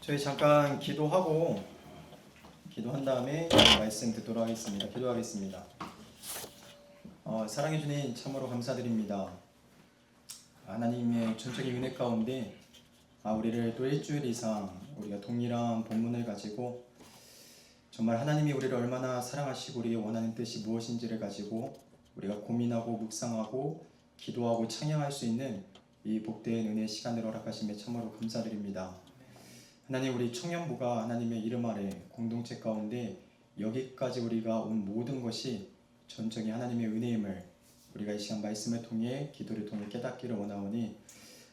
저희 잠깐 기도한 다음에 말씀 듣도록 하겠습니다. 기도하겠습니다. 사랑해 주님 참으로 감사드립니다. 하나님의 전적인 은혜 가운데 우리를 또 일주일 이상 우리가 동일한 본문을 가지고 정말 하나님이 우리를 얼마나 사랑하시고 우리의 원하는 뜻이 무엇인지를 가지고 우리가 고민하고 묵상하고 기도하고 찬양할 수 있는 이 복된 은혜 시간을 허락하심에 참으로 감사드립니다. 하나님, 우리 청년부가 하나님의 이름 아래 공동체 가운데 여기까지 우리가 온 모든 것이 전적인 하나님의 은혜임을 우리가 이 시간 말씀을 통해 기도를 통해 깨닫기를 원하오니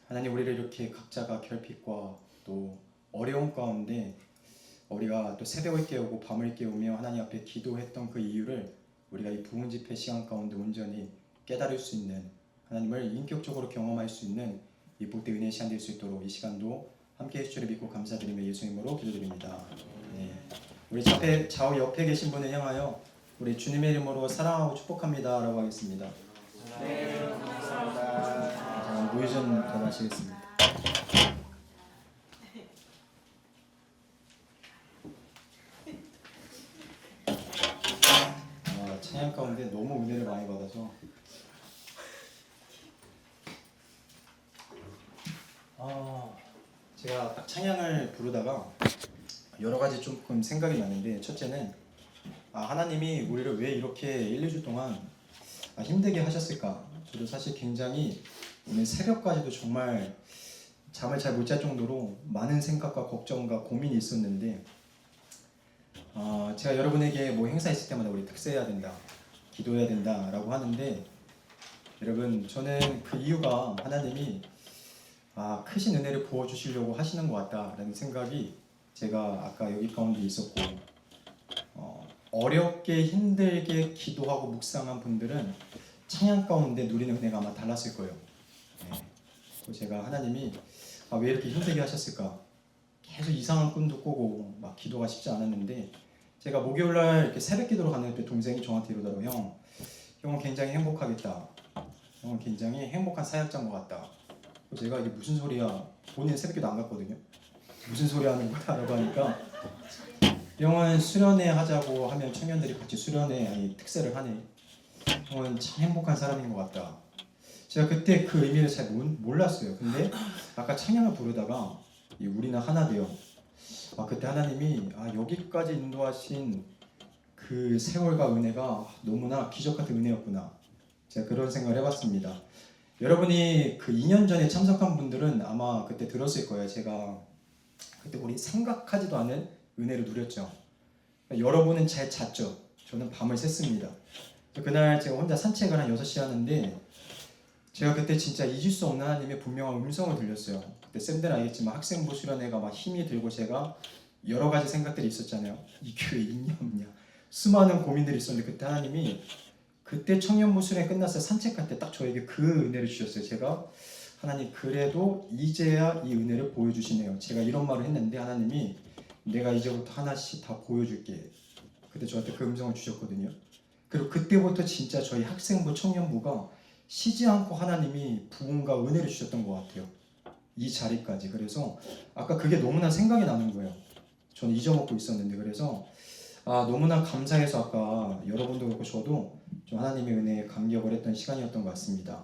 하나님, 우리를 이렇게 각자가 결핍과 또 어려움 가운데 우리가 또 새벽을 깨우고 밤을 깨우며 하나님 앞에 기도했던 그 이유를 우리가 이 부흥 집회 시간 가운데 온전히 깨달을 수 있는, 하나님을 인격적으로 경험할 수 있는 이 복된 은혜 시간 될 수 있도록 이 시간도 함께 해주실 줄 믿고 감사드리며 예수 이름으로 기도드립니다. 네. 우리 좌우 옆에 계신 분을 향하여 우리 주님의 이름으로 사랑하고 축복합니다 라고 하겠습니다. 네, 감사합니다. 우유 좀 더 마시겠습니다. 찬양 가운데 너무 은혜를 많이 받아서 제가 찬양을 부르다가 여러 가지 조금 생각이 나는데, 첫째는 하나님이 우리를 왜 이렇게 1, 2주 동안 힘들게 하셨을까? 저도 사실 굉장히 오늘 새벽까지도 정말 잠을 잘 못 잘 정도로 많은 생각과 걱정과 고민이 있었는데, 제가 여러분에게 뭐 행사 있을 때마다 우리 특세해야 된다, 기도해야 된다 라고 하는데, 여러분, 저는 그 이유가 하나님이 크신 은혜를 부어주시려고 하시는 것 같다라는 생각이 제가 아까 여기 가운데 있었고, 어렵게 힘들게 기도하고 묵상한 분들은 찬양 가운데 누리는 은혜가 아마 달랐을 거예요. 네. 제가 하나님이 왜 이렇게 힘들게 하셨을까? 계속 이상한 꿈도 꾸고 막 기도가 쉽지 않았는데, 제가 목요일날 이렇게 새벽 기도로 가는데 동생이 저한테 이러더라고요. 형은 굉장히 행복하겠다. 형은 굉장히 행복한 사역자인 것 같다. 제가 이게 무슨 소리야? 본인 새벽기도 안 갔거든요. 무슨 소리 하는 거야? 라고 하니까 형은 수련회 하자고 하면 청년들이 같이 수련회 특세를 하네. 형은 참 행복한 사람인 것 같다. 제가 그때 그 의미를 잘 몰랐어요. 근데 아까 찬양을 부르다가 우리는 하나 되어, 그때 하나님이 여기까지 인도하신 그 세월과 은혜가 너무나 기적 같은 은혜였구나. 제가 그런 생각을 해봤습니다. 여러분이 그 2년 전에 참석한 분들은 아마 그때 들었을 거예요. 제가 그때 우리 생각하지도 않은 은혜를 누렸죠. 여러분은 잘 잤죠. 저는 밤을 샜습니다. 그날 제가 혼자 산책을 한 6시 하는데, 제가 그때 진짜 잊을 수 없는 하나님의 분명한 음성을 들렸어요. 그때 쌤들 알겠지만 학생부 수련회가 막 힘이 들고 제가 여러 가지 생각들이 있었잖아요. 이 교회 있냐 없냐, 수많은 고민들이 있었는데, 그때 하나님이 그때 청년부 수련회 끝났을 때 산책할 때 딱 저에게 그 은혜를 주셨어요. 제가 하나님, 그래도 이제야 이 은혜를 보여주시네요. 제가 이런 말을 했는데 하나님이 내가 이제부터 하나씩 다 보여줄게. 그때 저한테 그 음성을 주셨거든요. 그리고 그때부터 진짜 저희 학생부 청년부가 쉬지 않고 하나님이 부흥과 은혜를 주셨던 것 같아요. 이 자리까지. 그래서 아까 그게 너무나 생각이 나는 거예요. 저는 잊어먹고 있었는데, 그래서 너무나 감사해서 아까 여러분도 그렇고 저도 좀 하나님의 은혜에 감격을 했던 시간이었던 것 같습니다.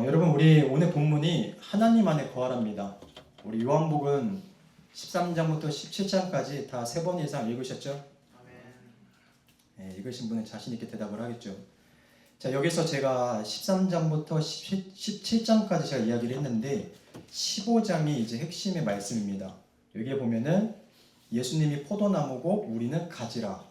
여러분, 우리 오늘 본문이 하나님 안에 거하랍니다. 우리 요한복음 13장부터 17장까지 다 3번 이상 읽으셨죠? 네, 읽으신 분은 자신 있게 대답을 하겠죠. 자, 여기서 제가 13장부터 17장까지 제가 이야기를 했는데 15장이 이제 핵심의 말씀입니다. 여기에 보면은 예수님이 포도나무고 우리는 가지라.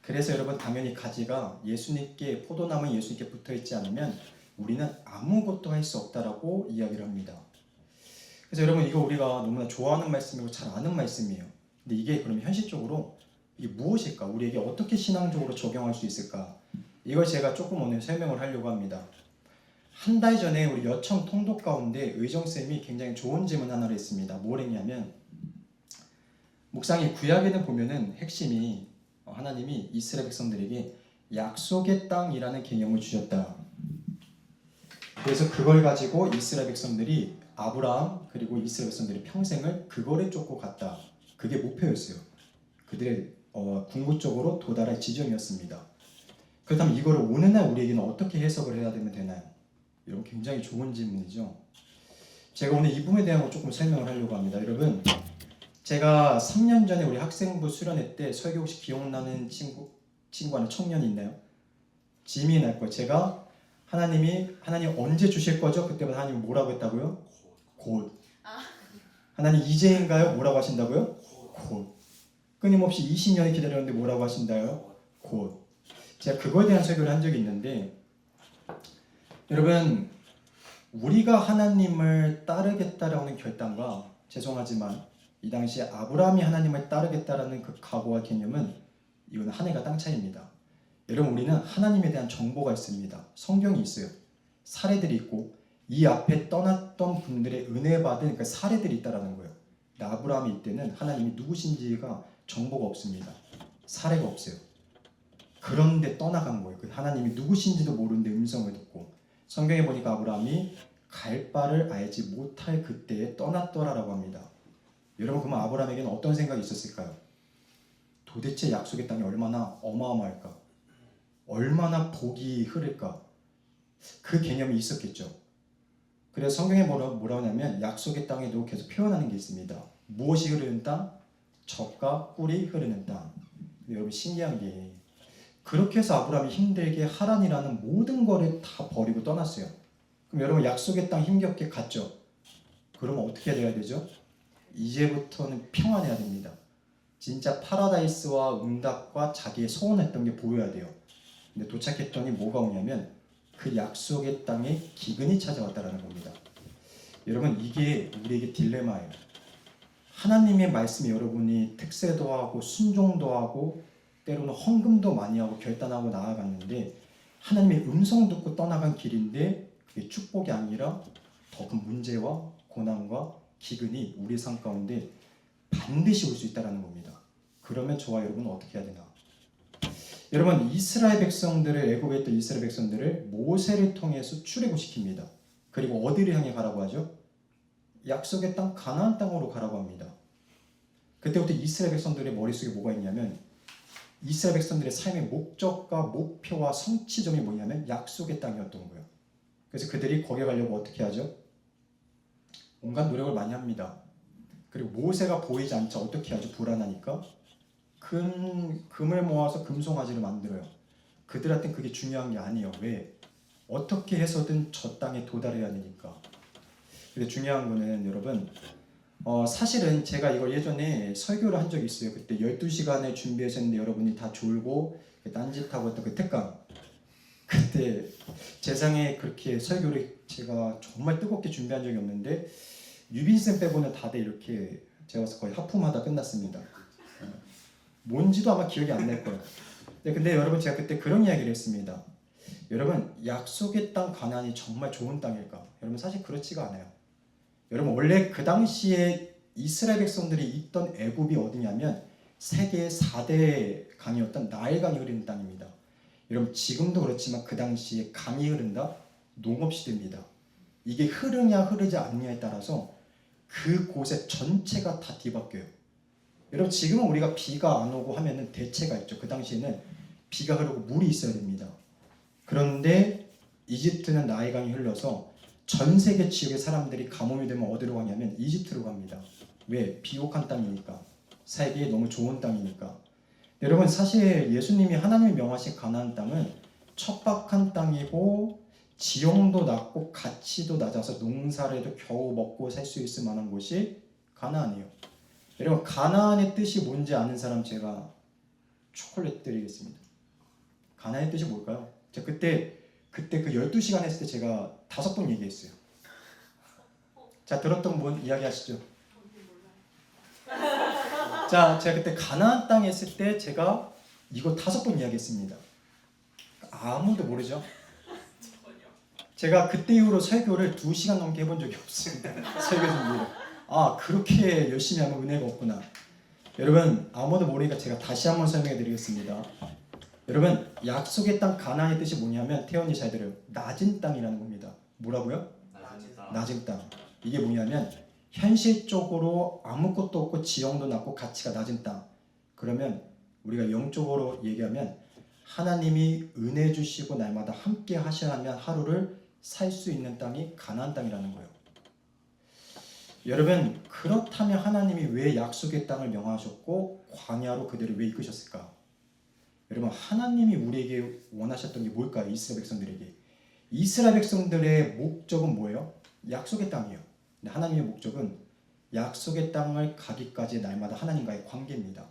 그래서 여러분, 당연히 가지가 예수님께, 포도나무에 예수님께 붙어있지 않으면 우리는 아무것도 할 수 없다라고 이야기를 합니다. 그래서 여러분, 이거 우리가 너무나 좋아하는 말씀이고 잘 아는 말씀이에요. 근데 이게 그러면 현실적으로 이게 무엇일까? 우리에게 어떻게 신앙적으로 적용할 수 있을까? 이걸 제가 조금 오늘 설명을 하려고 합니다. 한 달 전에 우리 여청 통독 가운데 의정쌤이 굉장히 좋은 질문 하나를 했습니다. 뭘 했냐면, 묵상이 구약에는 보면은 핵심이 하나님이 이스라엘 백성들에게 약속의 땅이라는 개념을 주셨다. 그래서 그걸 가지고 이스라엘 백성들이 아브라함 그리고 이스라엘 백성들이 평생을 그거를 쫓고 갔다. 그게 목표였어요. 그들의 궁극적으로 도달할 지점이었습니다. 그렇다면 이거를 오늘날 우리에게는 어떻게 해석을 해야 되나요? 이런 굉장히 좋은 질문이죠. 제가 오늘 이 부분에 대한 거 조금 설명을 하려고 합니다. 여러분, 제가 3년 전에 우리 학생부 수련회 때 설교 혹시 기억나는 친구나 청년이 있나요? 짐이 날 거예요. 제가 하나님 언제 주실 거죠? 그때마다 하나님이 뭐라고 했다고요? 곧. 하나님 이제인가요? 뭐라고 하신다고요? 곧. 끊임없이 20년을 기다렸는데 뭐라고 하신다요? 곧. 제가 그거에 대한 설교를 한 적이 있는데, 여러분, 우리가 하나님을 따르겠다라는 결단과, 죄송하지만 이 당시에 아브라함이 하나님을 따르겠다라는 그 각오와 개념은 이거는 하늘과 땅 차이입니다. 여러분, 우리는 하나님에 대한 정보가 있습니다. 성경이 있어요. 사례들이 있고 이 앞에 떠났던 분들의 은혜 받은 그 사례들이 있다라는 거예요. 아브라함이 이때는 하나님이 누구신지가 정보가 없습니다. 사례가 없어요. 그런데 떠나간 거예요. 그 하나님이 누구신지도 모르는데 음성을 듣고, 성경에 보니까 아브라함이 갈 바를 알지 못할 그때에 떠났더라라고 합니다. 여러분, 그러면 아브라함에게는 어떤 생각이 있었을까요? 도대체 약속의 땅이 얼마나 어마어마할까? 얼마나 복이 흐를까? 그 개념이 있었겠죠. 그래서 성경에 뭐라고 하냐면 약속의 땅에도 계속 표현하는 게 있습니다. 무엇이 흐르는 땅? 젖과 꿀이 흐르는 땅. 여러분, 신기한 게 그렇게 해서 아브라함이 힘들게 하란이라는 모든 거를 다 버리고 떠났어요. 그럼 여러분, 약속의 땅 힘겹게 갔죠. 그러면 어떻게 돼야 되죠? 이제부터는 평안해야 됩니다. 진짜 파라다이스와 응답과 자기의 소원했던 게 보여야 돼요. 근데 도착했더니 뭐가 오냐면 그 약속의 땅에 기근이 찾아왔다라는 겁니다. 여러분, 이게 우리에게 딜레마예요. 하나님의 말씀이 여러분이 특세도 하고 순종도 하고 때로는 헌금도 많이 하고 결단하고 나아갔는데 하나님의 음성 듣고 떠나간 길인데 그게 축복이 아니라 더 큰 문제와 고난과 기근이 우리 삶 가운데 반드시 올 수 있다는 겁니다. 그러면 저와 여러분은 어떻게 해야 되나? 여러분, 이스라엘 백성들을, 애굽에 있던 이스라엘 백성들을 모세를 통해서 출애굽시킵니다. 그리고 어디를 향해 가라고 하죠? 약속의 땅 가나안 땅으로 가라고 합니다. 그때부터 이스라엘 백성들의 머릿속에 뭐가 있냐면 이스라엘 백성들의 삶의 목적과 목표와 성취점이 뭐냐면 약속의 땅이었던 거예요. 그래서 그들이 거기에 가려고 어떻게 하죠? 온갖 노력을 많이 합니다. 그리고 모세가 보이지 않자 어떻게 하죠? 불안하니까 금을 모아서 금송아지를 만들어요. 그들한테는 그게 중요한 게 아니에요. 왜? 어떻게 해서든 저 땅에 도달해야 되니까. 근데 중요한 거는 여러분, 사실은 제가 이걸 예전에 설교를 한 적이 있어요. 그때 12시간을 준비했었는데 여러분이 다 졸고 딴짓하고 했던 그 특강. 그때 세상에 그렇게 설교를 제가 정말 뜨겁게 준비한 적이 없는데 유빈쌤 빼고는 다들 이렇게 제가 거의 하품하다 끝났습니다. 뭔지도 아마 기억이 안 날 거예요. 근데 여러분, 제가 그때 그런 이야기를 했습니다. 여러분, 약속의 땅 가나안이 정말 좋은 땅일까? 여러분, 사실 그렇지가 않아요. 여러분, 원래 그 당시에 이스라엘 백성들이 있던 애굽이 어디냐면 세계 4대 강이었던 나일강이 흐르는 땅입니다. 여러분, 지금도 그렇지만 그 당시에 강이 흐른다? 농업시대입니다. 이게 흐르냐 흐르지 않느냐에 따라서 그 곳의 전체가 다 뒤바뀌어요. 여러분, 지금은 우리가 비가 안 오고 하면은 대체가 있죠. 그 당시에는 비가 흐르고 물이 있어야 됩니다. 그런데 이집트는 나일강이 흘러서 전 세계 지역의 사람들이 가뭄이 되면 어디로 가냐면 이집트로 갑니다. 왜? 비옥한 땅이니까. 살기에 너무 좋은 땅이니까. 여러분, 사실 예수님이 하나님이 명하신 가나안 땅은 척박한 땅이고 지형도 낮고 가치도 낮아서 농사를 해도 겨우 먹고 살 수 있을 만한 곳이 가나안이에요. 여러분, 가나안의 뜻이 뭔지 아는 사람 제가 초콜릿 드리겠습니다. 가나안의 뜻이 뭘까요? 제가 그때 그 12시간 했을 때 제가 5번 얘기했어요. 자, 들었던 분 이야기 하시죠. 자, 제가 그때 가나안 땅에 했을 때 제가 이거 5번 이야기했습니다. 아무도 모르죠? 제가 그때 이후로 설교를 2시간 넘게 해본 적이 없습니다. 설교 준비를. 아, 그렇게 열심히 하면 은혜가 없구나. 여러분, 아무도 모르니까 제가 다시 한번 설명해 드리겠습니다. 여러분, 약속의 땅 가나안의 뜻이 뭐냐면, 태연이 잘 들어요. 낮은 땅이라는 겁니다. 뭐라고요? 낮은 땅. 이게 뭐냐면 현실적으로 아무것도 없고 지형도 낮고 가치가 낮은 땅. 그러면 우리가 영적으로 얘기하면 하나님이 은혜 주시고 날마다 함께 하셔야만 하루를 살 수 있는 땅이 가나안 땅이라는 거예요. 여러분, 그렇다면 하나님이 왜 약속의 땅을 명하셨고 광야로 그들을 왜 이끄셨을까? 여러분, 하나님이 우리에게 원하셨던 게 뭘까요? 이스라엘 백성들에게. 이스라엘 백성들의 목적은 뭐예요? 약속의 땅이에요. 근데 하나님의 목적은 약속의 땅을 가기까지 날마다 하나님과의 관계입니다.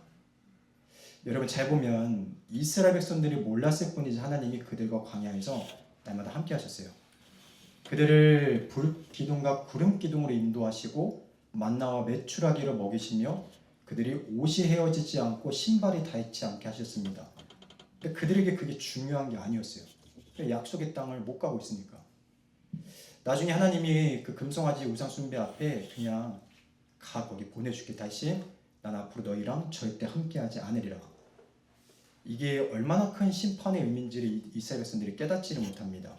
여러분, 잘 보면 이스라엘 백성들이 몰랐을 뿐이지 하나님이 그들과 광야에서 날마다 함께 하셨어요. 그들을 불기둥과 구름기둥으로 인도하시고 만나와 메추라기를 먹이시며 그들이 옷이 헤어지지 않고 신발이 닳지 않게 하셨습니다. 근데 그들에게 그게 중요한 게 아니었어요. 약속의 땅을 못 가고 있으니까. 나중에 하나님이 그 금송아지 우상 숭배 앞에 그냥 가, 거기 보내줄게. 다시 난 앞으로 너희랑 절대 함께하지 않으리라. 이게 얼마나 큰 심판의 의미인지를 이스라엘 백성들이 깨닫지를 못합니다.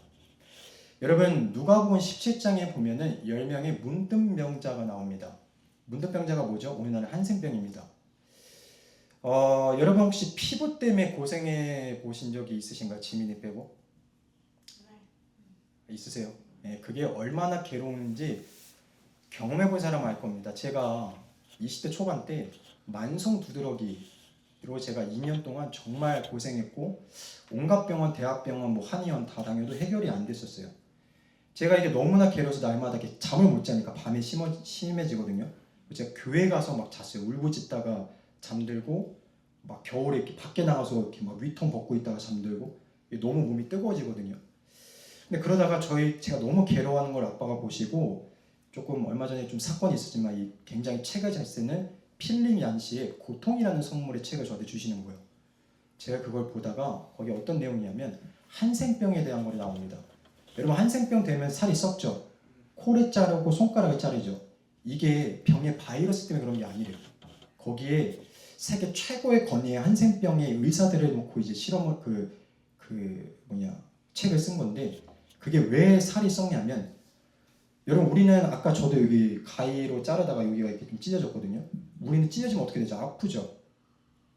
여러분, 누가복음 17장에 보면은 10명의 문둥병자가 나옵니다. 문둥병자가 뭐죠? 오늘날의 한센병입니다. 여러분 혹시 피부 때문에 고생해 보신 적이 있으신가요? 지민이 빼고? 네. 있으세요? 네, 그게 얼마나 괴로운지 경험해 본 사람은 알 겁니다. 제가 20대 초반 때 만성 두드러기로 제가 2년 동안 정말 고생했고 온갖 병원, 대학병원, 뭐 한의원 다 다녀도 해결이 안 됐었어요. 제가 이게 너무나 괴로워서 날마다 이렇게 잠을 못 자니까 밤에 심해지거든요. 제가 교회 가서 막 잤어요. 울부짖다가 잠들고 막 겨울에 이렇게 밖에 나가서 이렇게 막 위통 벗고 있다가 잠들고 너무 몸이 뜨거워지거든요. 근데 그러다가 제가 너무 괴로워하는 걸 아빠가 보시고 조금 얼마 전에 좀 사건이 있었지만 이 굉장히 책을 잘 쓰는 필립 얀시의 고통이라는 선물의 책을 저한테 주시는 거예요. 제가 그걸 보다가 거기 어떤 내용이냐면 한센병에 대한 거 나옵니다. 여러분, 한센병 되면 살이 썩죠. 코를 자르고 손가락을 자르죠. 이게 병의 바이러스 때문에 그런 게 아니래요. 거기에 세계 최고의 권위의 한센병의 의사들을 놓고 이제 실험을 책을 쓴 건데 그게 왜 살이 썩냐면 여러분, 우리는 아까 저도 여기 가위로 자르다가 여기가 이렇게 좀 찢어졌거든요. 우리는 찢어지면 어떻게 되죠? 아프죠.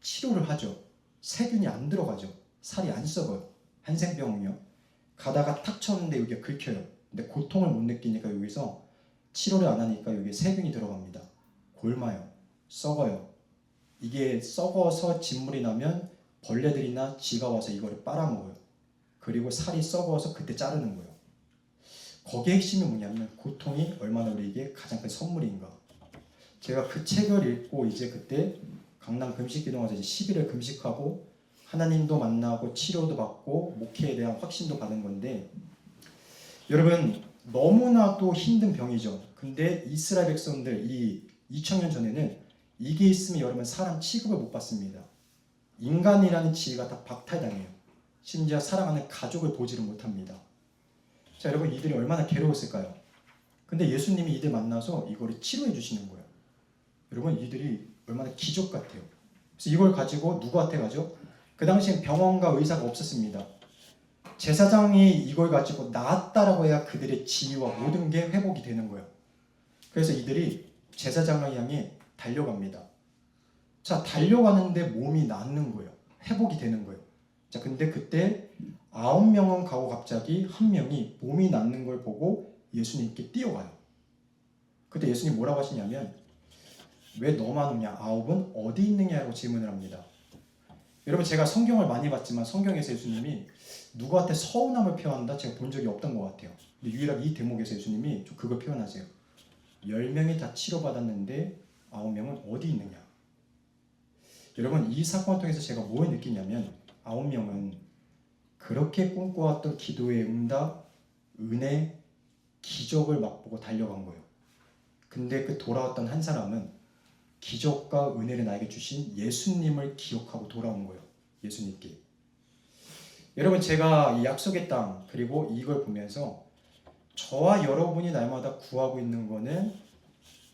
치료를 하죠. 세균이 안 들어가죠. 살이 안 썩어요. 한센병은요. 가다가 탁 쳤는데 여기가 긁혀요. 근데 고통을 못 느끼니까 여기서 치료를 안 하니까 여기에 세균이 들어갑니다. 골마요. 썩어요. 이게 썩어서 진물이 나면 벌레들이나 쥐가 와서 이거를 빨아먹어요. 그리고 살이 썩어서 그때 자르는 거예요. 거기에 핵심이 뭐냐면 고통이 얼마나 우리에게 가장 큰 선물인가. 제가 그 책을 읽고 이제 그때 강남 금식기도원에서 이제 10일을 금식하고 하나님도 만나고 치료도 받고 목회에 대한 확신도 받은 건데 여러분, 너무나도 힘든 병이죠. 근데 이스라엘 백성들 이 2000년 전에는 이게 있으면 여러분 사람 취급을 못 받습니다. 인간이라는 지위가 다 박탈당해요. 심지어 사랑하는 가족을 보지를 못합니다. 자, 여러분, 이들이 얼마나 괴로웠을까요? 근데 예수님이 이들 만나서 이거를 치료해 주시는 거예요. 여러분, 이들이 얼마나 기적 같아요. 그래서 이걸 가지고 누구한테 가죠? 그 당시엔 병원과 의사가 없었습니다. 제사장이 이걸 가지고 나았다라고 해야 그들의 지위와 모든 게 회복이 되는 거예요. 그래서 이들이 제사장을 향해 달려갑니다. 자, 달려가는데 몸이 낫는 거예요. 회복이 되는 거예요. 자, 근데 그때 9명은 가고 갑자기 한 명이 몸이 낫는 걸 보고 예수님께 뛰어가요. 그때 예수님 뭐라고 하시냐면 왜 너만 오냐? 9은 어디 있느냐고 질문을 합니다. 여러분, 제가 성경을 많이 봤지만 성경에서 예수님이 누구한테 서운함을 표현한다 제가 본 적이 없던 것 같아요. 근데 유일하게 이 대목에서 예수님이 좀 그걸 표현하세요. 10명이 다 치료받았는데 9명은 어디 있느냐? 여러분, 이 사건을 통해서 제가 뭘 느끼냐면 9명은 그렇게 꿈꿔왔던 기도의 응답, 은혜, 기적을 맛보고 달려간 거예요. 근데 그 돌아왔던 한 사람은 기적과 은혜를 나에게 주신 예수님을 기억하고 돌아온 거예요. 예수님께. 여러분, 제가 이 약속의 땅 그리고 이걸 보면서 저와 여러분이 날마다 구하고 있는 거는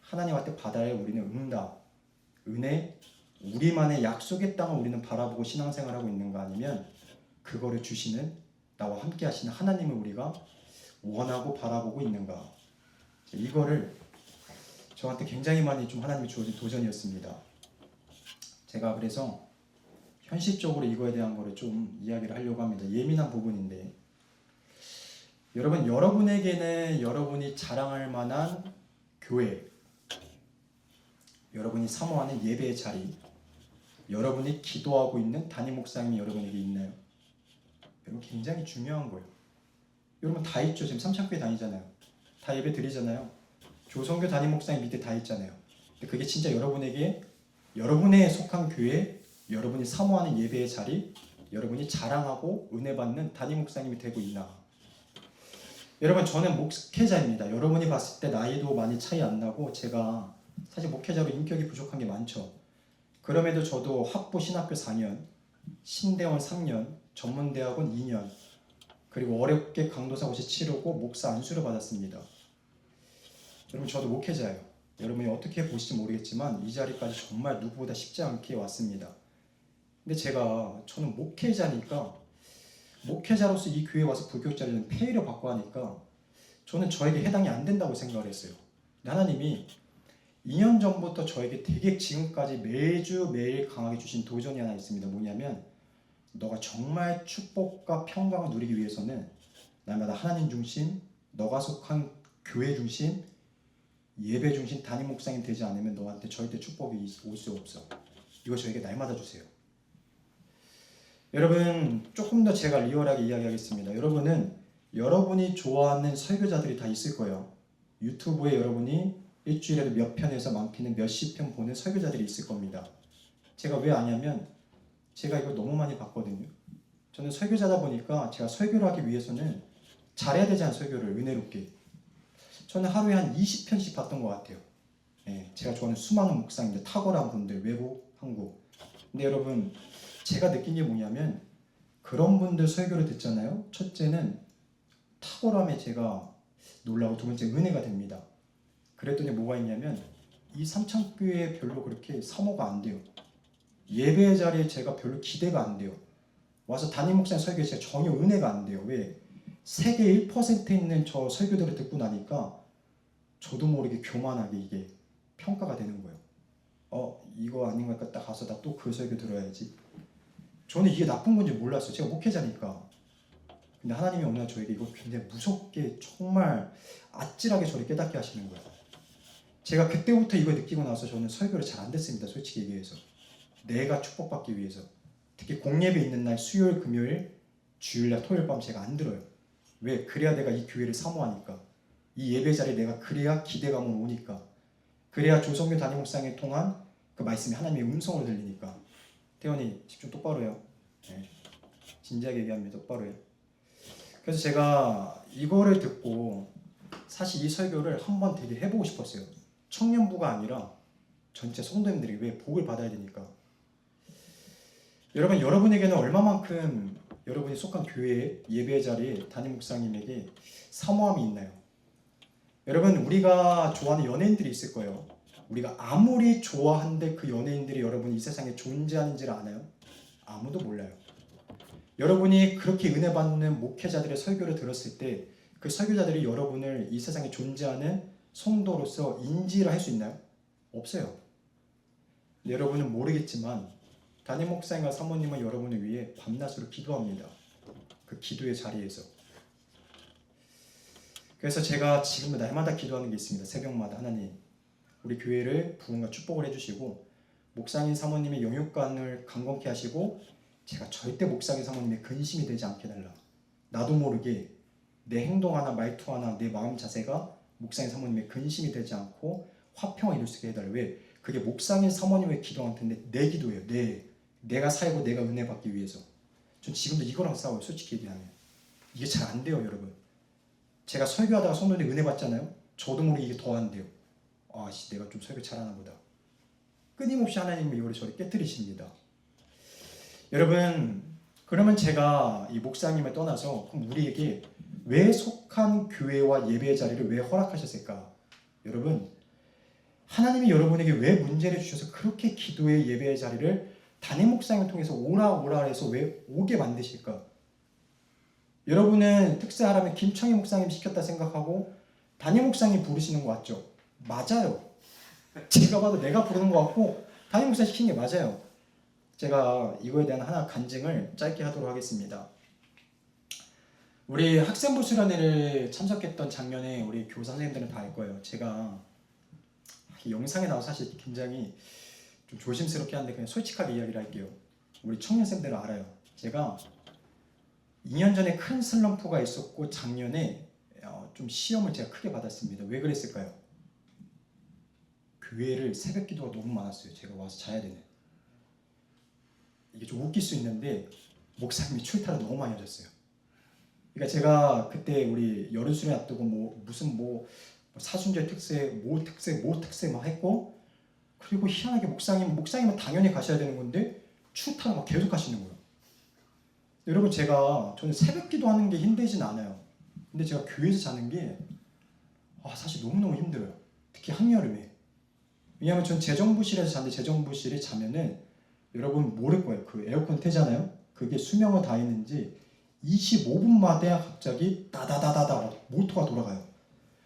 하나님한테 받아야 우리는 응답, 은혜, 우리만의 약속의 땅을 우리는 바라보고 신앙생활하고 있는 거 아니면 그거를 주시는 나와 함께 하시는 하나님을 우리가 원하고 바라보고 있는가. 이거를 저한테 굉장히 많이 좀 하나님이 주어진 도전이었습니다. 제가 그래서 현실적으로 이거에 대한 거를 좀 이야기를 하려고 합니다. 예민한 부분인데, 여러분, 여러분에게는 여러분이 자랑할 만한 교회, 여러분이 사모하는 예배의 자리, 여러분이 기도하고 있는 담임 목사님이 여러분에게 있나요? 여러분, 굉장히 중요한 거예요. 여러분 다 있죠. 지금 삼창교회 다니잖아요. 다 예배 드리잖아요. 조선교 담임 목사님 밑에 다 있잖아요. 근데 그게 진짜 여러분에게 여러분에 속한 교회, 여러분이 사모하는 예배의 자리, 여러분이 자랑하고 은혜 받는 담임 목사님이 되고 있나? 여러분, 저는 목회자입니다. 여러분이 봤을 때 나이도 많이 차이 안 나고, 제가 사실 목회자로 인격이 부족한 게 많죠. 그럼에도 저도 학부 신학교 4년, 신대원 3년, 전문대학원 2년, 그리고 어렵게 강도사고시 치르고 목사 안수를 받았습니다. 여러분, 저도 목회자예요. 여러분이 어떻게 보실지 모르겠지만 이 자리까지 정말 누구보다 쉽지 않게 왔습니다. 근데 저는 목회자니까, 목회자로서 이 교회에 와서 불교자리는 폐의를 받고 하니까 저는 저에게 해당이 안 된다고 생각을 했어요. 하나님이 2년 전부터 저에게 되게 지금까지 매일 강하게 주신 도전이 하나 있습니다. 뭐냐면, 너가 정말 축복과 평강을 누리기 위해서는 날마다 하나님 중심, 너가 속한 교회 중심, 예배 중심 담임 목사님 되지 않으면 너한테 절대 축복이 올 수 없어. 이거 저에게 날마다 주세요. 여러분, 조금 더 제가 리얼하게 이야기하겠습니다. 여러분은 여러분이 좋아하는 설교자들이 다 있을 거예요. 유튜브에 여러분이 일주일에도 몇 편에서 많게는 몇십 편 보는 설교자들이 있을 겁니다. 제가 왜 아냐면 제가 이걸 너무 많이 봤거든요. 저는 설교자다 보니까 제가 설교를 하기 위해서는 잘해야 되지 않은 설교를 은혜롭게, 저는 하루에 한 20편씩 봤던 것 같아요. 제가 좋아하는 수많은 목사님들, 탁월한 분들, 외국, 한국. 근데 여러분, 제가 느낀 게 뭐냐면, 그런 분들 설교를 듣잖아요. 첫째는 탁월함에 제가 놀라고, 두 번째 은혜가 됩니다. 그랬더니 뭐가 있냐면, 이 삼창교회에 별로 그렇게 사모가 안 돼요. 예배 자리에 제가 별로 기대가 안 돼요. 와서 담임 목사님 설교에 제가 전혀 은혜가 안 돼요. 왜? 세계 1%에 있는 저 설교들을 듣고 나니까 저도 모르게 교만하게 이게 평가가 되는 거예요. 이거 아닌 것 같다. 가서 나 또 그 설교 들어야지. 저는 이게 나쁜 건지 몰랐어요. 제가 목회자니까. 근데 하나님이 오늘 저에게 이거 굉장히 무섭게, 정말 아찔하게 저를 깨닫게 하시는 거예요. 제가 그때부터 이걸 느끼고 나서 저는 설교를 잘 안 듣습니다. 솔직히 얘기해서. 내가 축복받기 위해서. 특히 공예배 있는 날, 수요일, 금요일, 주일날, 토요일 밤 제가 안 들어요. 왜? 그래야 내가 이 교회를 사모하니까. 이 예배 자리에 내가 그래야 기대감을 오니까. 그래야 조성교 담임 목사님을 통한 그 말씀이 하나님의 음성을 들리니까. 태원이 집중 똑바로 해요. 진지하게 얘기합니다. 똑바로 해요. 그래서 제가 이거를 듣고 사실 이 설교를 한번 되게 해보고 싶었어요. 청년부가 아니라 전체 성도님들이 왜 복을 받아야 되니까. 여러분, 여러분에게는 얼마만큼 여러분이 속한 교회의 예배 자리에 담임 목사님에게 사모함이 있나요? 여러분, 우리가 좋아하는 연예인들이 있을 거예요. 우리가 아무리 좋아한데 그 연예인들이 여러분이 이 세상에 존재하는지를 아나요? 아무도 몰라요. 여러분이 그렇게 은혜 받는 목회자들의 설교를 들었을 때 그 설교자들이 여러분을 이 세상에 존재하는 성도로서 인지를 할 수 있나요? 없어요. 여러분은 모르겠지만 담임 목사님과 사모님은 여러분을 위해 밤낮으로 기도합니다. 그 기도의 자리에서. 그래서 제가 지금도 날마다 기도하는 게 있습니다. 새벽마다. 하나님, 우리 교회를 부흥과 축복을 해주시고 목사님 사모님의 영육간을 강건케 하시고 제가 절대 목사님 사모님의 근심이 되지 않게 해달라. 나도 모르게 내 행동 하나, 말투 하나, 내 마음 자세가 목사님 사모님의 근심이 되지 않고 화평을 이룰 수 있게 해달라. 왜? 그게 목사님 사모님의 기도할 텐데 내 기도예요. 내가 살고 내가 은혜 받기 위해서. 전 지금도 이거랑 싸워요. 솔직히 얘기하면. 이게 잘 안 돼요, 여러분. 제가 설교하다가 성도님 은혜 받잖아요. 저도 모르게 이게 더 안 돼요. 내가 좀 설교 잘하나 보다. 끊임없이 하나님이 이거를 저를 깨뜨리십니다. 여러분, 그러면 제가 이 목사님을 떠나서 그럼 우리에게 왜 속한 교회와 예배의 자리를 왜 허락하셨을까? 여러분, 하나님이 여러분에게 왜 문제를 주셔서 그렇게 기도의 예배의 자리를 담임 목사님을 통해서 오라 해서 왜 오게 만드실까? 여러분은 특사하라면 김청희 목사님 시켰다 생각하고 담임 목사님 부르시는 거 맞죠? 맞아요. 제가 봐도 내가 부르는 거 같고 담임 목사 시킨 게 맞아요. 제가 이거에 대한 하나 간증을 짧게 하도록 하겠습니다. 우리 학생부 수련회를 참석했던 작년에 우리 교사 선생님들은 다 알 거예요. 제가 영상에 나와서 사실 굉장히 좀 조심스럽게 하는데 그냥 솔직하게 이야기를 할게요. 우리 청년생들은 알아요. 제가 2년 전에 큰 슬럼프가 있었고 작년에 좀 시험을 제가 크게 받았습니다. 왜 그랬을까요? 교회를 새벽 기도가 너무 많았어요. 제가 와서 자야 되는. 이게 좀 웃길 수 있는데 목사님이 출타를 너무 많이 하셨어요. 그러니까 제가 그때 우리 여름 수련 앞두고 무슨 사순절 특세, 뭐 특세 막 했고, 그리고 희한하게 목사님은 당연히 가셔야 되는 건데 출타를 막 계속 하시는 거예요. 여러분 저는 새벽 기도하는 게 힘들진 않아요. 근데 제가 교회에서 자는 게 사실 너무너무 힘들어요. 특히 한여름에. 왜냐하면 전 재정부실에서 자는데 재정부실에 자면은 여러분 모를 거예요. 그 에어컨 트잖아요. 그게 수명을 다했는지 25분마다 갑자기 다다다다다 모터가 돌아가요.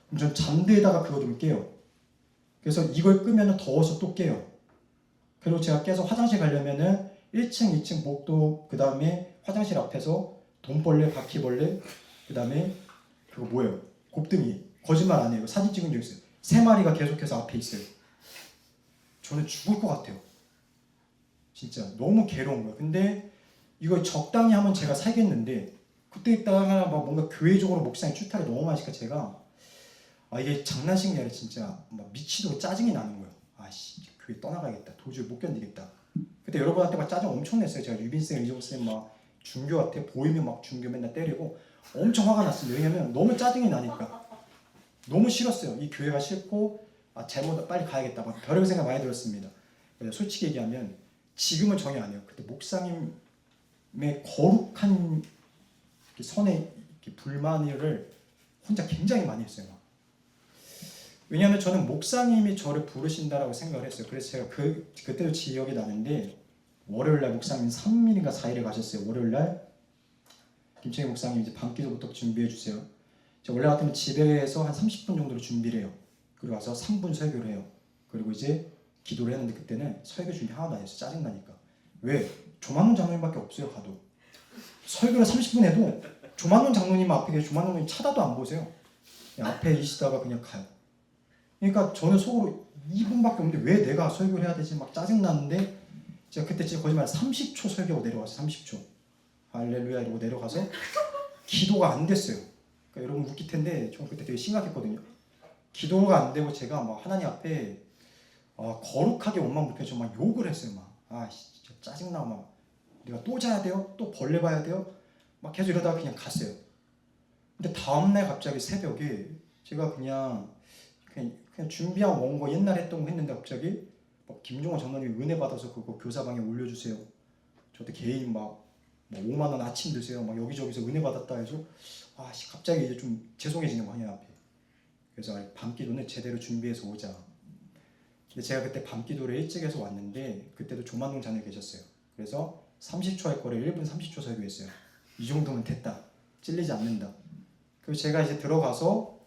그럼 전 잠들다가 그거 좀 깨요. 그래서 이걸 끄면 더워서 또 깨요. 그리고 제가 깨서 화장실 가려면은 1층, 2층 복도, 그 다음에 화장실 앞에서 돈벌레, 바퀴벌레, 그 다음에 그거 뭐예요? 곱등이. 거짓말 안 해요. 사진 찍은 적 있어요. 3마리가 계속해서 앞에 있어요. 저는 죽을 것 같아요. 진짜 너무 괴로운 거예요. 근데 이걸 적당히 하면 제가 살겠는데 그때 있다가 뭔가 교회적으로 목사님 출타를 너무 많이 시니까 제가 이게 장난식이 아니라 진짜 막 미치도록 짜증이 나는 거예요. 교회 떠나가야겠다. 도저히 못 견디겠다. 그때 여러분한테 막 짜증 엄청 냈어요. 제가 유빈쌤, 이종쌤 막 중교한테 보이면 막 중교 맨날 때리고 엄청 화가 났어요. 왜냐면 너무 짜증이 나니까. 너무 싫었어요. 이 교회가 싫고 잘못 빨리 가야겠다. 막 별의별 생각 많이 들었습니다. 그래서 솔직히 얘기하면 지금은 전혀 안 해요. 그때 목사님의 거룩한 선에 불만을 혼자 굉장히 많이 했어요. 왜냐하면 저는 목사님이 저를 부르신다라고 생각을 했어요. 그래서 제가 그때도 기억이 나는데 월요일날 목사님 3일인가 4일에 가셨어요. 월요일날 김창희 목사님 이제 밤기도부터 준비해 주세요. 제가 원래 같으면 집에서 한 30분 정도로 준비를 해요. 그리고 와서 3분 설교를 해요. 그리고 이제 기도를 했는데 그때는 설교 준비 하나도 안 했어요. 짜증나니까. 왜? 조만원 장로님밖에 없어요. 가도. 설교를 30분 해도 조만원 장로님 앞에 계신 조만원 장로님 쳐다도 안 보세요. 그냥 앞에 계시다가 그냥 가요. 그러니까 저는 속으로 2분밖에 없는데 왜 내가 설교를 해야 되지? 막 짜증나는데 제가 그때 진짜 거짓말 30초 설교하고 내려왔어요. 30초. 할렐루야 이러고 내려가서 기도가 안 됐어요. 그러니까 여러분 웃길 텐데 저는 그때 되게 심각했거든요. 기도가 안 되고 제가 막 하나님 앞에 거룩하게 원망 불평 좀 막 욕을 했어요. 진짜 짜증나. 막 내가 또 자야 돼요? 또 벌레 봐야 돼요? 막 계속 이러다가 그냥 갔어요. 근데 다음날 갑자기 새벽에 제가 그냥 준비한 원고 옛날에 했던 거 했는데 갑자기 김종원 장로님이 은혜 받아서 그거 교사방에 올려주세요. 저한테 개인 막 5만 원 아침 드세요. 막 여기저기서 은혜 받았다 해서 갑자기 이제 좀 죄송해지는 거 하냐 앞에. 그래서 밤기도는 제대로 준비해서 오자. 근데 제가 그때 밤기도를 일찍 해서 왔는데 그때도 조만동 자녀 계셨어요. 그래서 30초 할 거를 1분 30초 설교했어요. 이 정도면 됐다. 찔리지 않는다. 그래서 제가 이제 들어가서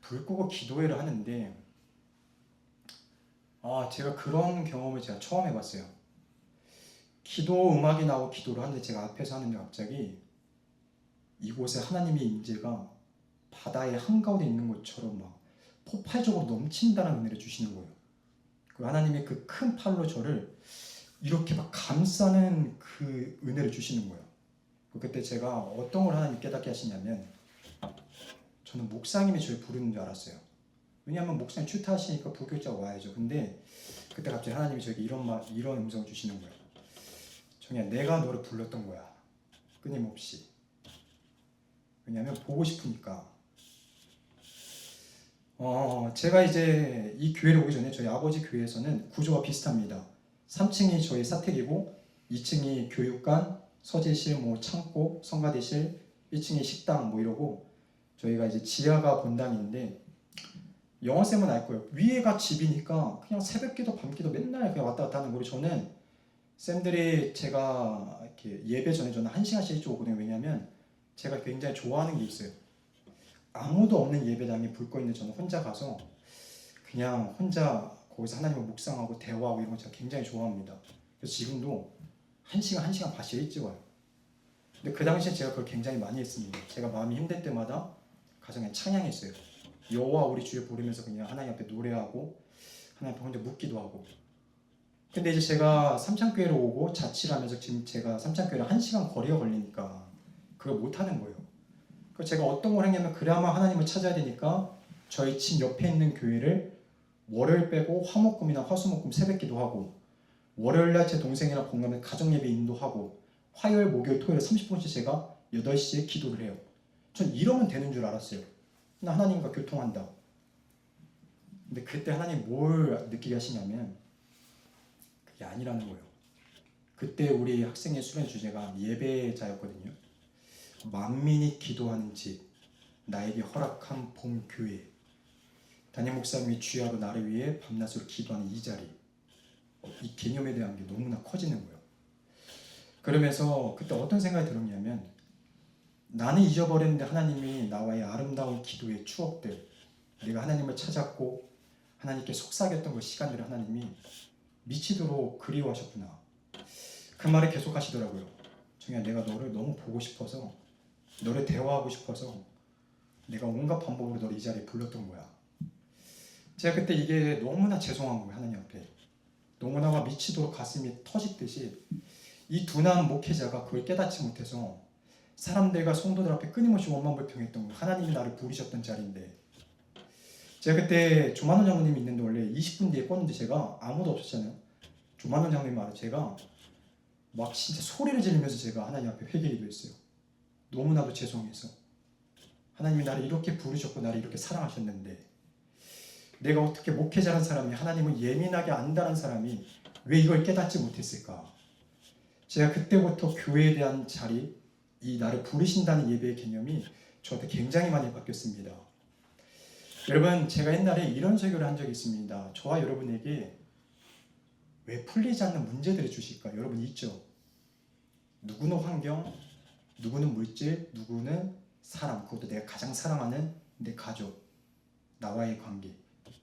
불 끄고 기도회를 하는데 제가 그런 경험을 제가 처음 해봤어요. 기도 음악이 나오고 기도를 하는데 제가 앞에서 하는데 갑자기 이곳에 하나님의 임재가 바다의 한가운데 있는 것처럼 막 폭발적으로 넘친다는 은혜를 주시는 거예요. 그 하나님의 그 큰 팔로 저를 이렇게 막 감싸는 그 은혜를 주시는 거예요. 그때 제가 어떤 걸 하나님 깨닫게 하시냐면 저는 목사님이 저를 부르는 줄 알았어요. 왜냐하면 목사님 출타하시니까 부교육자가 와야죠. 근데 그때 갑자기 하나님이 저에게 이런 음성을 주시는 거예요. 정이야, 내가 너를 불렀던 거야. 끊임없이. 왜냐하면 보고 싶으니까. 제가 이제 이 교회를 오기 전에 저희 아버지 교회에서는 구조가 비슷합니다. 3층이 저희 사택이고 2층이 교육관, 서재실, 창고, 성가대실, 1층이 식당 이러고 저희가 이제 지하가 본당인데 영어쌤은 알 거예요. 위에가 집이니까 그냥 새벽기도 밤기도 맨날 그냥 왔다 갔다 하는 거고 저는 쌤들이 제가 이렇게 예배 전에 저는 1시간씩 일찍 오거든요. 왜냐면 제가 굉장히 좋아하는 게 있어요. 아무도 없는 예배당에 불 꺼 있는 저는 혼자 가서 그냥 혼자 거기서 하나님을 묵상하고 대화하고 이런 거 제가 굉장히 좋아합니다. 그래서 지금도 1시간 반씩 일찍 와요. 근데 그 당시에 제가 그걸 굉장히 많이 했습니다. 제가 마음이 힘들 때마다 가서 그냥 찬양했어요. 여호와 우리 주여 부르면서 그냥 하나님 앞에 노래하고 하나님 앞에 혼자 묻기도 하고. 근데 이제 제가 삼창교회로 오고 자취를 하면서 지금 제가 삼창교회를 1시간 거리가 걸리니까 그걸 못하는 거예요. 그래서 제가 어떤 걸 했냐면 그나마 하나님을 찾아야 되니까 저희 집 옆에 있는 교회를 월요일 빼고 화목금이나 화수목금 새벽기도 하고 월요일날 제 동생이랑 공감에 가정예배 인도하고 화요일, 목요일, 토요일 30분씩 제가 8시에 기도를 해요. 전 이러면 되는 줄 알았어요. 나 하나님과 교통한다. 근데 그때 하나님 뭘 느끼게 하시냐면 그게 아니라는 거예요. 그때 우리 학생의 수련 주제가 예배자였거든요. 만민이 기도하는 집, 나에게 허락한 봄 교회. 담임 목사님이 주야로 나를 위해 밤낮으로 기도하는 이 자리. 이 개념에 대한 게 너무나 커지는 거예요. 그러면서 그때 어떤 생각이 들었냐면 나는 잊어버렸는데 하나님이 나와의 아름다운 기도의 추억들, 내가 하나님을 찾았고 하나님께 속삭였던 그 시간들을 하나님이 미치도록 그리워하셨구나. 그 말을 계속 하시더라고요. 정말 내가 너를 너무 보고 싶어서 너를 대화하고 싶어서 내가 온갖 방법으로 너를 이 자리에 불렀던 거야. 제가 그때 이게 너무나 죄송한 거예요. 하나님 앞에. 너무나 미치도록 가슴이 터지듯이 이 둔한 목회자가 그걸 깨닫지 못해서 사람들과 성도들 앞에 끊임없이 원망불평했던 거예요. 하나님이 나를 부르셨던 자리인데 제가 그때 조만원 장로님이 있는데 원래 20분 뒤에 껐는데 제가 아무도 없었잖아요. 조만원 장로님 말을 제가 막 진짜 소리를 지르면서 제가 하나님 앞에 회개기도 했어요. 너무나도 죄송해서 하나님이 나를 이렇게 부르셨고 나를 이렇게 사랑하셨는데 내가 어떻게 목회자란 사람이 하나님을 예민하게 안다는 사람이 왜 이걸 깨닫지 못했을까? 제가 그때부터 교회에 대한 자리, 이 나를 부르신다는 예배의 개념이 저한테 굉장히 많이 바뀌었습니다. 여러분, 제가 옛날에 이런 설교를 한 적이 있습니다. 저와 여러분에게 왜 풀리지 않는 문제들을 주실까? 여러분 있죠? 누구는 환경, 누구는 물질, 누구는 사람, 그것도 내가 가장 사랑하는 내 가족, 나와의 관계.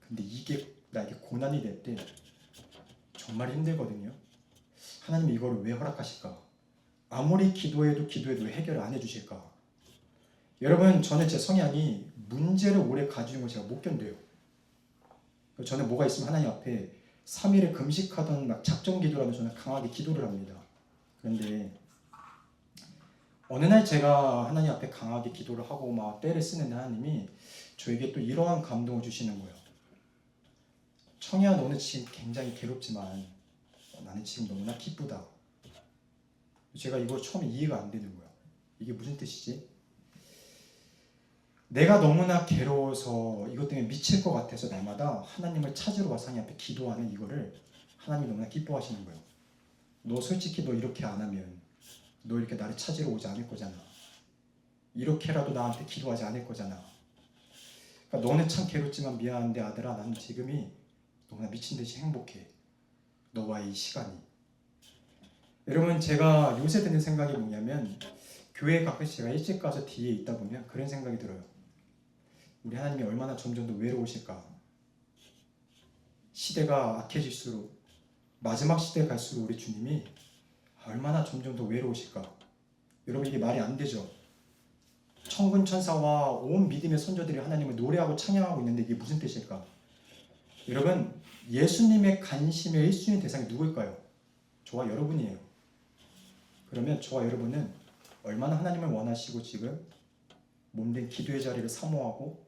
근데 이게 나에게 고난이 될 때 정말 힘들거든요. 하나님이 이걸 왜 허락하실까? 아무리 기도해도 왜 해결을 안 해주실까? 여러분, 저는 제 성향이 문제를 오래 가지는 걸 제가 못 견뎌요. 저는 뭐가 있으면 하나님 앞에 3일을 금식하던 막 작정 기도라도 저는 강하게 기도를 합니다. 그런데 어느 날 제가 하나님 앞에 강하게 기도를 하고 막 때를 쓰는데 하나님이 저에게 또 이러한 감동을 주시는 거예요. 청이야, 너는 지금 굉장히 괴롭지만 나는 지금 너무나 기쁘다. 제가 이걸 처음에 이해가 안 되는 거야. 이게 무슨 뜻이지? 내가 너무나 괴로워서 이것 때문에 미칠 것 같아서 날마다 하나님을 찾으러 와서 하나님 앞에 기도하는 이거를 하나님이 너무나 기뻐하시는 거예요. 너 솔직히 너 이렇게 안 하면 너 이렇게 나를 찾으러 오지 않을 거잖아. 이렇게라도 나한테 기도하지 않을 거잖아. 그러니까 너는 참 괴롭지만 미안한데 아들아, 나는 지금이 너무나 미친 듯이 행복해. 너와의 이 시간이. 여러분, 제가 요새 드는 생각이 뭐냐면 교회에 가끔씩 제가 일찍 가서 뒤에 있다 보면 그런 생각이 들어요. 우리 하나님이 얼마나 점점 더 외로우실까. 시대가 악해질수록 마지막 시대에 갈수록 우리 주님이 얼마나 점점 더 외로우실까. 여러분, 이게 말이 안 되죠. 천군 천사와 온 믿음의 선조들이 하나님을 노래하고 찬양하고 있는데 이게 무슨 뜻일까? 여러분, 예수님의 관심의 1순위 대상이 누구일까요? 저와 여러분이에요. 그러면 저와 여러분은 얼마나 하나님을 원하시고 지금 몸된 기도의 자리를 사모하고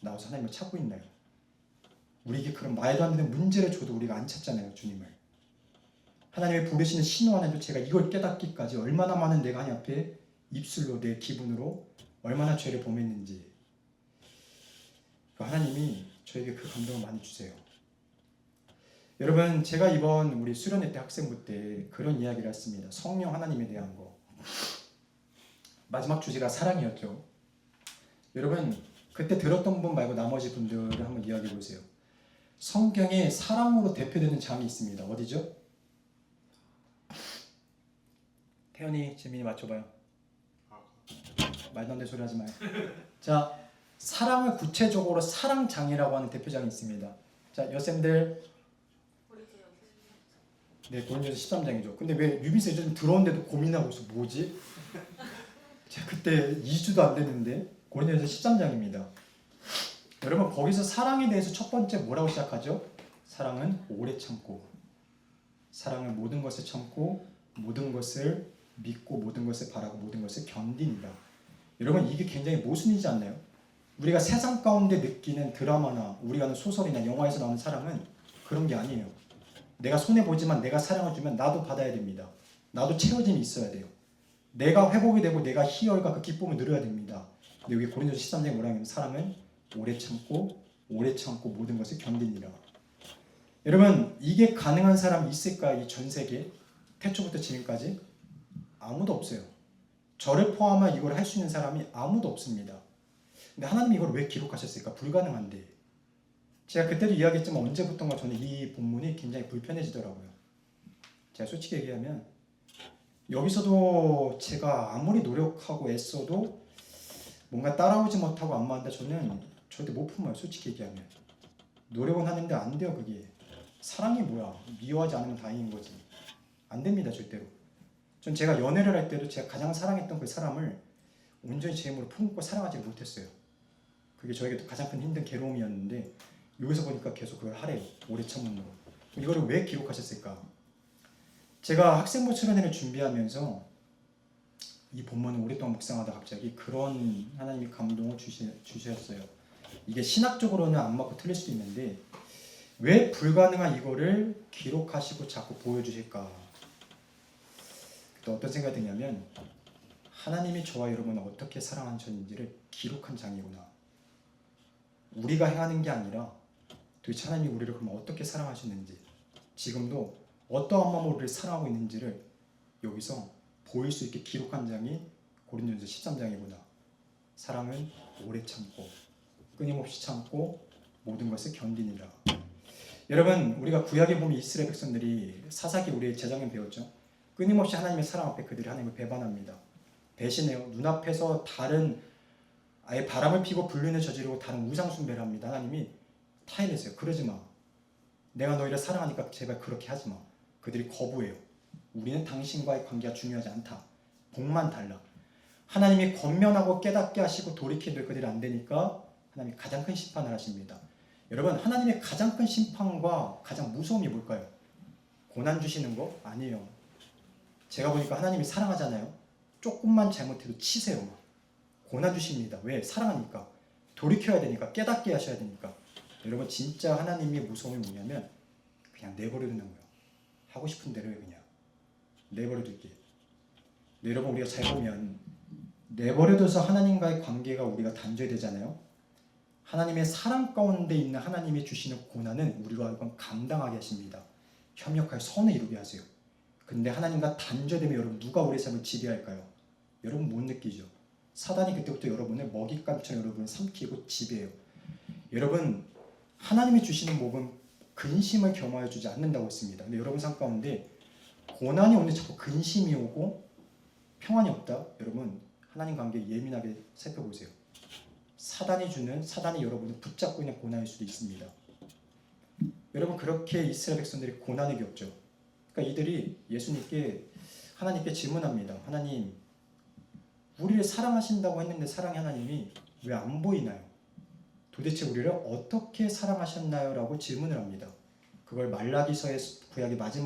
나와서 하나님을 찾고 있나요? 우리에게 그런 말도 안 되는 문제를 줘도 우리가 안 찾잖아요, 주님을. 하나님의 부르시는 신호 안에도 제가 이걸 깨닫기까지 얼마나 많은 내가 하나님 앞에 입술로 내 기분으로 얼마나 죄를 범했는지. 하나님이 저에게 그 감동을 많이 주세요. 여러분, 제가 이번 우리 수련회 때 학생부 때 그런 이야기를 했습니다. 성령 하나님에 대한 거. 마지막 주제가 사랑이었죠. 여러분, 그때 들었던 분 말고 나머지 분들을 한번 이야기해 보세요. 성경에 사랑으로 대표되는 장이 있습니다. 어디죠? 태연이, 재민이 맞춰봐요. 말도 안 되는 소리 하지 마요. 자, 사랑을 구체적으로 사랑장이라고 하는 대표장이 있습니다. 자, 여쌤들, 네, 고린도서 13장이죠. 근데 왜 유비서 좀 들어온데도 고민하고 있어? 뭐지? 제가 그때 2주도 안 됐는데 고린도서 13장입니다. 여러분, 거기서 사랑에 대해서 첫 번째 뭐라고 시작하죠? 사랑은 오래 참고, 사랑은 모든 것을 참고, 모든 것을 믿고, 모든 것을 바라고, 모든 것을 견디니라. 여러분, 이게 굉장히 모순이지 않나요? 우리가 세상 가운데 느끼는 드라마나 우리가 하는 소설이나 영화에서 나오는 사랑은 그런 게 아니에요. 내가 손해보지만 내가 사랑을 주면 나도 받아야 됩니다. 나도 채워짐이 있어야 돼요. 내가 회복이 되고 내가 희열과 그 기쁨을 누려야 됩니다. 근데 여기 고린도서 13장에 뭐라 하냐면 사랑은 오래 참고 모든 것을 견디니라. 여러분, 이게 가능한 사람이 있을까? 이 전 세계 태초부터 지금까지 아무도 없어요. 저를 포함한 이걸 할 수 있는 사람이 아무도 없습니다. 근데 하나님이 이걸 왜 기록하셨을까? 불가능한데. 제가 그때도 이야기했지만 언제부턴가 저는 이 본문이 굉장히 불편해지더라고요. 제가 솔직히 얘기하면 여기서도 제가 아무리 노력하고 애써도 뭔가 따라오지 못하고 안 맞는다. 저는 절대 못 품어요. 솔직히 얘기하면. 노력은 하는데 안 돼요. 그게. 사랑이 뭐야? 미워하지 않으면 다행인 거지. 안 됩니다. 절대로. 전 제가 연애를 할 때도 제가 가장 사랑했던 그 사람을 온전히 제 힘으로 품고 사랑하지 못했어요. 그게 저에게 가장 큰 힘든 괴로움이었는데 여기서 보니까 계속 그걸 하래요. 오래 참는 거. 이거를 왜 기록하셨을까? 제가 학생부 수련회를 준비하면서 이 본문을 오랫동안 묵상하다 갑자기 그런 하나님이 감동을 주셨어요. 이게 신학적으로는 안 맞고 틀릴 수도 있는데 왜 불가능한 이거를 기록하시고 자꾸 보여주실까? 또 어떤 생각이 드냐면 하나님이 저와 여러분을 어떻게 사랑하셨는지를 기록한 장이구나. 우리가 행하는 게 아니라 도대체 하나님이 우리를 그럼 어떻게 사랑하셨는지, 지금도 어떠한 마음으로 우리를 사랑하고 있는지를 여기서 보일 수 있게 기록한 장이 고린도전서 13장이구나. 사랑은 오래 참고 끊임없이 참고 모든 것을 견디니라. 여러분, 우리가 구약에 보면 이스라엘 백성들이 사사기 우리의 제장면 배웠죠. 끊임없이 하나님의 사랑 앞에 그들이 하나님을 배반합니다. 배신해요. 눈앞에서 다른 아예 바람을 피고 불륜을 저지르고 다른 우상 숭배를 합니다. 하나님이 타협했어요. 그러지 마. 내가 너희를 사랑하니까 제발 그렇게 하지 마. 그들이 거부해요. 우리는 당신과의 관계가 중요하지 않다. 복만 달라. 하나님이 권면하고 깨닫게 하시고 돌이키는데 그들이 안 되니까 하나님이 가장 큰 심판을 하십니다. 여러분, 하나님의 가장 큰 심판과 가장 무서움이 뭘까요? 고난 주시는 거? 아니에요. 제가 보니까 하나님이 사랑하잖아요. 조금만 잘못해도 치세요. 막. 고난 주십니다. 왜? 사랑하니까. 돌이켜야 되니까. 깨닫게 하셔야 되니까. 여러분, 진짜 하나님의 무서움이 뭐냐면 그냥 내버려두는 거예요. 하고 싶은 대로 해. 그냥 내버려둘게. 여러분, 우리가 잘 보면 내버려둬서 하나님과의 관계가 우리가 단절되잖아요. 하나님의 사랑 가운데 있는 하나님이 주시는 고난은 우리로 하여금 감당하게 하십니다. 협력할 선을 이루게 하세요. 근데 하나님과 단절되면 여러분 누가 우리의 삶을 지배할까요? 여러분 못 느끼죠? 사단이 그때부터 여러분을 먹잇감처럼 여러분을 삼키고 지배해요. 여러분, 하나님이 주시는 복은 근심을 겸하여 주지 않는다고 했습니다. 근데 여러분 삶 가운데 고난이 오는데 자꾸 근심이 오고 평안이 없다? 여러분, 하나님 관계 예민하게 살펴보세요. 사단이 여러분을 붙잡고 있는 고난일 수도 있습니다. 여러분, 그렇게 이스라엘 백성들이 고난을 겪죠. 그러니까 이들이 예수님께, 하나님께 질문합니다. 하나님, 우리를 사랑하신다고 했는데 사랑의 하나님이 왜 안 보이나요? 도대체 우리를 어떻게 사랑하셨나요? 라고 질문을 합니다. 그걸 말라기서의 구약의 마지막